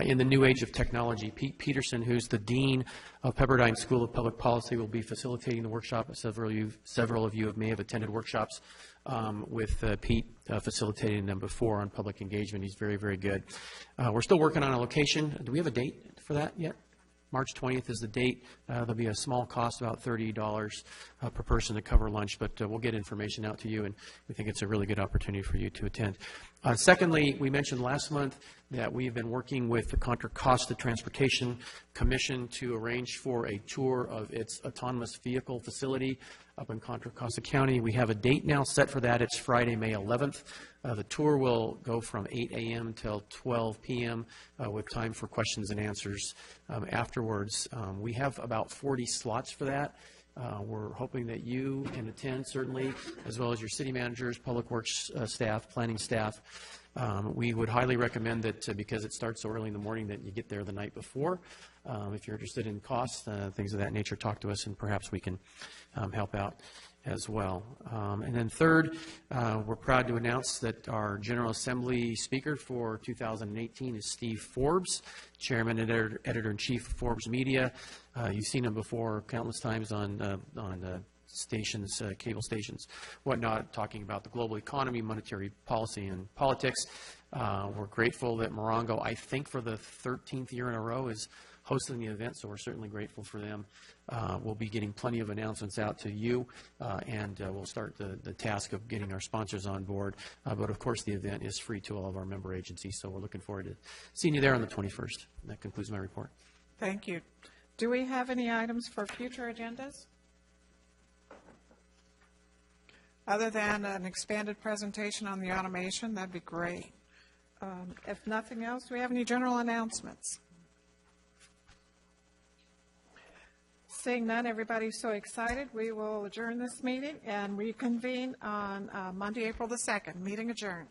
in the New Age of Technology. Pete Peterson, who's the Dean of Pepperdine School of Public Policy, will be facilitating the workshop. Several of you may have attended workshops with Pete facilitating them before on public engagement. He's very, very good. We're still working on a location. Do we have a date for that yet? March 20th is the date. There'll be a small cost, about $30 per person to cover lunch, but we'll get information out to you, and we think it's a really good opportunity for you to attend. Secondly, we mentioned last month that we've been working with the Contra Costa Transportation Commission to arrange for a tour of its autonomous vehicle facility up in Contra Costa County. We have a date now set for that. It's Friday, May 11th. The tour will go from 8 a.m. till 12 p.m. With time for questions and answers afterwards. We have about 40 slots for that. We're hoping that you can attend, certainly, as well as your city managers, public works staff, planning staff. We would highly recommend that because it starts so early in the morning that you get there the night before. If you're interested in costs, things of that nature, talk to us and perhaps we can help out as well. And then third, we're proud to announce that our General Assembly Speaker for 2018 is Steve Forbes, Chairman and Editor-in-Chief of Forbes Media. You've seen him before countless times on stations, cable stations, whatnot, talking about the global economy, monetary policy, and politics. We're grateful that Morongo, I think for the 13th year in a row, is hosting the event, so we're certainly grateful for them. We'll be getting plenty of announcements out to you, and we'll start the task of getting our sponsors on board. But, of course, the event is free to all of our member agencies, so we're looking forward to seeing you there on the 21st. That concludes my report. Thank you. Do we have any items for future agendas? Other than an expanded presentation on the automation, that'd be great. If nothing else, do we have any general announcements? Seeing none, everybody's so excited, we will adjourn this meeting and reconvene on Monday, April the 2nd. Meeting adjourned.